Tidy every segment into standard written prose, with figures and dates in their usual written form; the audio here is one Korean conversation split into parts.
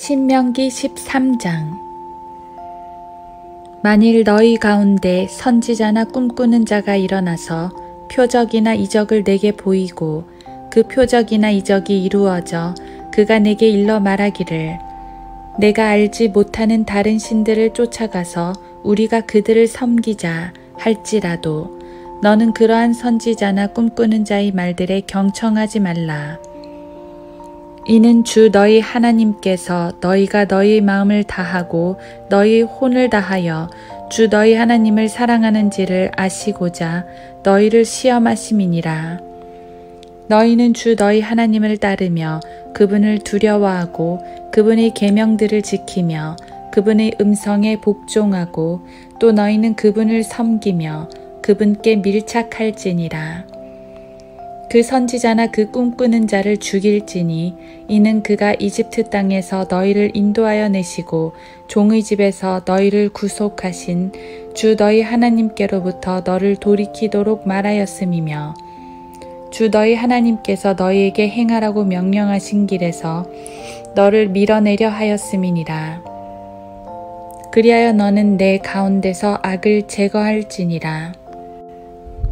신명기 13장. 만일 너희 가운데 선지자나 꿈꾸는 자가 일어나서 표적이나 이적을 내게 보이고 그 표적이나 이적이 이루어져 그가 내게 일러 말하기를 내가 알지 못하는 다른 신들을 쫓아가서 우리가 그들을 섬기자 할지라도 너는 그러한 선지자나 꿈꾸는 자의 말들에 경청하지 말라. 이는 주 너희 하나님께서 너희가 너희 마음을 다하고 너희 혼을 다하여 주 너희 하나님을 사랑하는지를 아시고자 너희를 시험하심이니라. 너희는 주 너희 하나님을 따르며 그분을 두려워하고 그분의 계명들을 지키며 그분의 음성에 복종하고 또 너희는 그분을 섬기며 그분께 밀착할지니라. 그 선지자나 그 꿈꾸는 자를 죽일지니 이는 그가 이집트 땅에서 너희를 인도하여 내시고 종의 집에서 너희를 구속하신 주 너희 하나님께로부터 너를 돌이키도록 말하였음이며 주 너희 하나님께서 너희에게 행하라고 명령하신 길에서 너를 밀어내려 하였음이니라. 그리하여 너는 내 가운데서 악을 제거할지니라.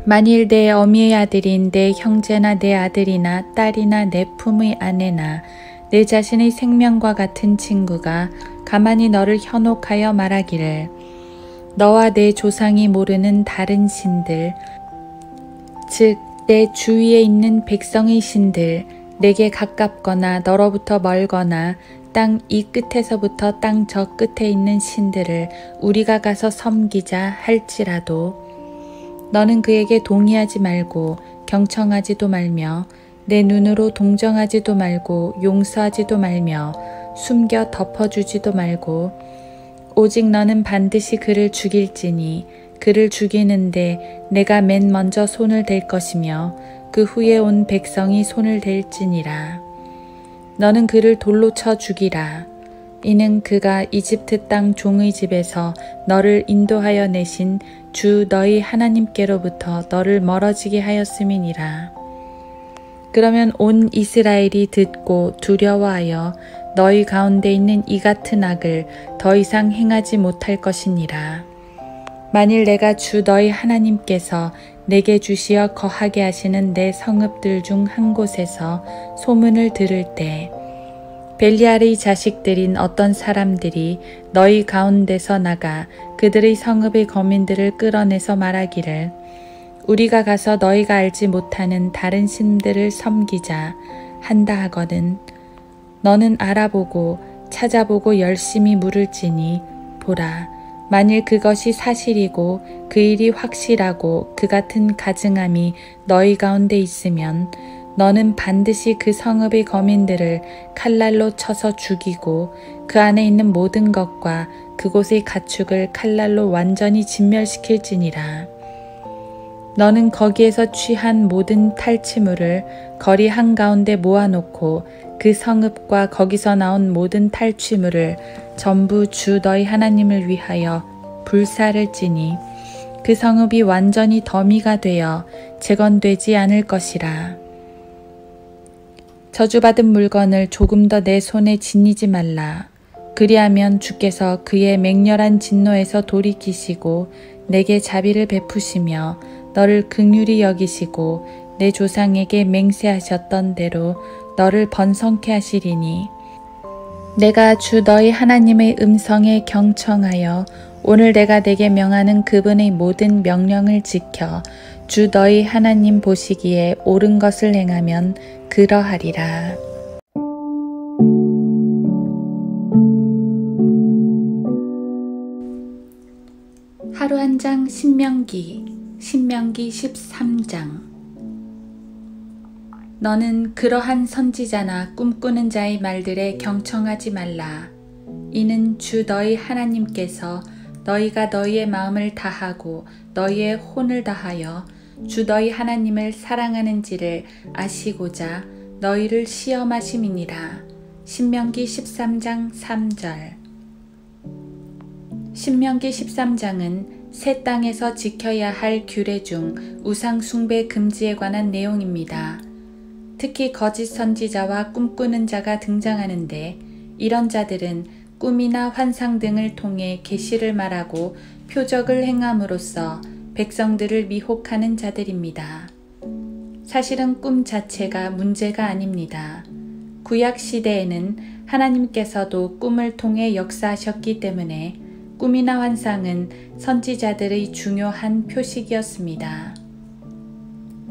만일 내 어미의 아들인 내 형제나 내 아들이나 딸이나 내 품의 아내나 내 자신의 생명과 같은 친구가 가만히 너를 현혹하여 말하기를 너와 내 조상이 모르는 다른 신들 즉 내 주위에 있는 백성의 신들 내게 가깝거나 너로부터 멀거나 땅 이 끝에서부터 땅 저 끝에 있는 신들을 우리가 가서 섬기자 할지라도 너는 그에게 동의하지 말고 경청하지도 말며 내 눈으로 동정하지도 말고 용서하지도 말며 숨겨 덮어주지도 말고 오직 너는 반드시 그를 죽일지니 그를 죽이는데 내가 맨 먼저 손을 댈 것이며 그 후에 온 백성이 손을 댈지니라. 너는 그를 돌로 쳐 죽이라. 이는 그가 이집트 땅 종의 집에서 너를 인도하여 내신 주 너희 하나님께로부터 너를 멀어지게 하였음이니라. 그러면 온 이스라엘이 듣고 두려워하여 너희 가운데 있는 이 같은 악을 더 이상 행하지 못할 것이니라. 만일 내가 주 너희 하나님께서 내게 주시어 거하게 하시는 내 성읍들 중 한 곳에서 소문을 들을 때 벨리알의 자식들인 어떤 사람들이 너희 가운데서 나가 그들의 성읍의 거민들을 끌어내서 말하기를 우리가 가서 너희가 알지 못하는 다른 신들을 섬기자 한다 하거든 너는 알아보고 찾아보고 열심히 물을지니 보라 만일 그것이 사실이고 그 일이 확실하고 그 같은 가증함이 너희 가운데 있으면 너는 반드시 그 성읍의 거민들을 칼날로 쳐서 죽이고 그 안에 있는 모든 것과 그곳의 가축을 칼날로 완전히 진멸시킬지니라. 너는 거기에서 취한 모든 탈취물을 거리 한가운데 모아놓고 그 성읍과 거기서 나온 모든 탈취물을 전부 주 너희 하나님을 위하여 불사를지니 그 성읍이 완전히 더미가 되어 재건되지 않을 것이라. 저주받은 물건을 조금 더 내 손에 지니지 말라. 그리하면 주께서 그의 맹렬한 진노에서 돌이키시고 내게 자비를 베푸시며 너를 긍휼히 여기시고 내 조상에게 맹세하셨던 대로 너를 번성케 하시리니 내가 주 너희 하나님의 음성에 경청하여 오늘 내가 내게 명하는 그분의 모든 명령을 지켜 주 너희 하나님 보시기에 옳은 것을 행하면 그러하리라. 하루 한 장 신명기 13장. 너는 그러한 선지자나 꿈꾸는 자의 말들에 경청하지 말라. 이는 주 너희 하나님께서 너희가 너희의 마음을 다하고 너희의 혼을 다하여 주 너희 하나님을 사랑하는지를 아시고자 너희를 시험하심이니라. 신명기 13장 3절. 신명기 13장은 새 땅에서 지켜야 할 규례 중 우상 숭배 금지에 관한 내용입니다. 특히 거짓 선지자와 꿈꾸는 자가 등장하는데 이런 자들은 꿈이나 환상 등을 통해 계시를 말하고 표적을 행함으로써 백성들을 미혹하는 자들입니다. 사실은 꿈 자체가 문제가 아닙니다. 구약 시대에는 하나님께서도 꿈을 통해 역사하셨기 때문에 꿈이나 환상은 선지자들의 중요한 표식이었습니다.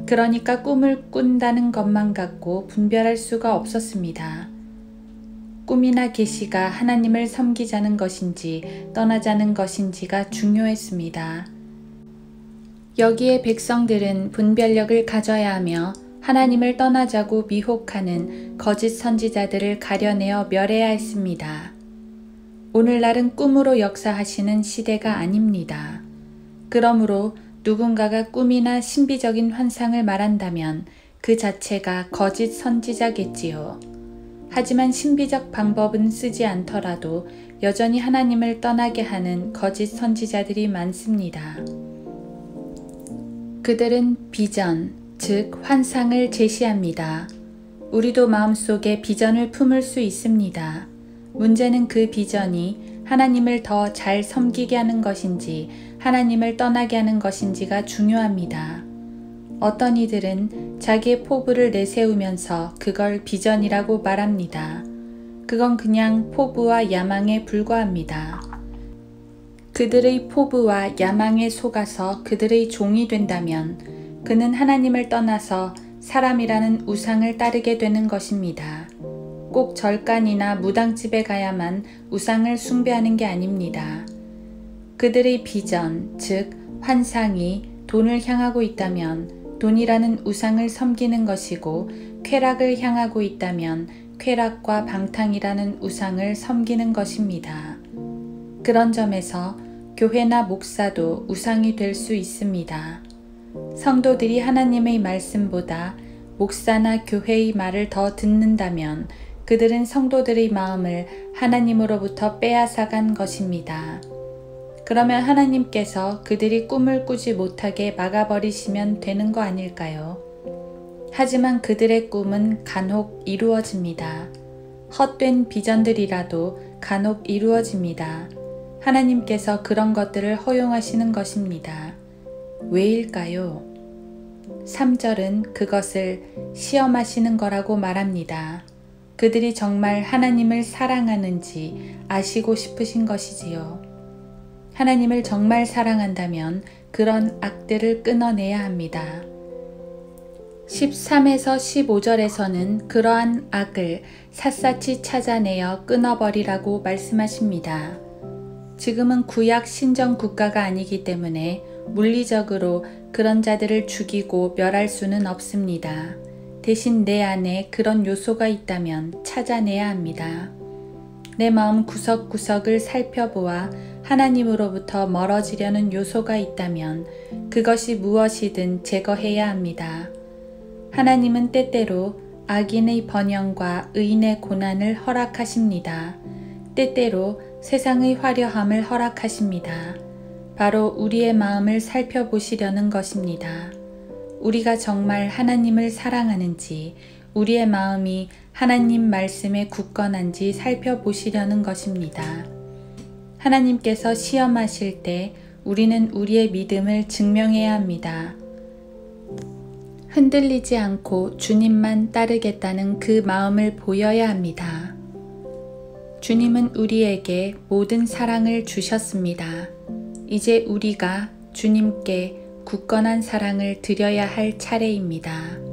그러니까 꿈을 꾼다는 것만 갖고 분별할 수가 없었습니다. 꿈이나 계시가 하나님을 섬기자는 것인지 떠나자는 것인지가 중요했습니다. 여기에 백성들은 분별력을 가져야 하며 하나님을 떠나자고 미혹하는 거짓 선지자들을 가려내어 멸해야 했습니다. 오늘날은 꿈으로 역사하시는 시대가 아닙니다. 그러므로 누군가가 꿈이나 신비적인 환상을 말한다면 그 자체가 거짓 선지자겠지요. 하지만 신비적 방법은 쓰지 않더라도 여전히 하나님을 떠나게 하는 거짓 선지자들이 많습니다. 그들은 비전, 즉 환상을 제시합니다. 우리도 마음속에 비전을 품을 수 있습니다. 문제는 그 비전이 하나님을 더 잘 섬기게 하는 것인지 하나님을 떠나게 하는 것인지가 중요합니다. 어떤 이들은 자기의 포부를 내세우면서 그걸 비전이라고 말합니다. 그건 그냥 포부와 야망에 불과합니다. 그들의 포부와 야망에 속아서 그들의 종이 된다면 그는 하나님을 떠나서 사람이라는 우상을 따르게 되는 것입니다. 꼭 절간이나 무당집에 가야만 우상을 숭배하는 게 아닙니다. 그들의 비전, 즉 환상이 돈을 향하고 있다면 돈이라는 우상을 섬기는 것이고 쾌락을 향하고 있다면 쾌락과 방탕이라는 우상을 섬기는 것입니다. 그런 점에서 교회나 목사도 우상이 될 수 있습니다. 성도들이 하나님의 말씀보다 목사나 교회의 말을 더 듣는다면 그들은 성도들의 마음을 하나님으로부터 빼앗아간 것입니다. 그러면 하나님께서 그들이 꿈을 꾸지 못하게 막아버리시면 되는 거 아닐까요? 하지만 그들의 꿈은 간혹 이루어집니다. 헛된 비전들이라도 간혹 이루어집니다. 하나님께서 그런 것들을 허용하시는 것입니다. 왜일까요? 3절은 그것을 시험하시는 거라고 말합니다. 그들이 정말 하나님을 사랑하는지 아시고 싶으신 것이지요. 하나님을 정말 사랑한다면 그런 악들을 끊어내야 합니다. 13에서 15절에서는 그러한 악을 샅샅이 찾아내어 끊어버리라고 말씀하십니다. 지금은 구약 신정 국가가 아니기 때문에 물리적으로 그런 자들을 죽이고 멸할 수는 없습니다. 대신 내 안에 그런 요소가 있다면 찾아내야 합니다. 내 마음 구석구석을 살펴보아 하나님으로부터 멀어지려는 요소가 있다면 그것이 무엇이든 제거해야 합니다. 하나님은 때때로 악인의 번영과 의인의 고난을 허락하십니다. 때때로 세상의 화려함을 허락하십니다. 바로 우리의 마음을 살펴보시려는 것입니다. 우리가 정말 하나님을 사랑하는지, 우리의 마음이 하나님 말씀에 굳건한지 살펴보시려는 것입니다. 하나님께서 시험하실 때 우리는 우리의 믿음을 증명해야 합니다. 흔들리지 않고 주님만 따르겠다는 그 마음을 보여야 합니다. 주님은 우리에게 모든 사랑을 주셨습니다. 이제 우리가 주님께 굳건한 사랑을 드려야 할 차례입니다.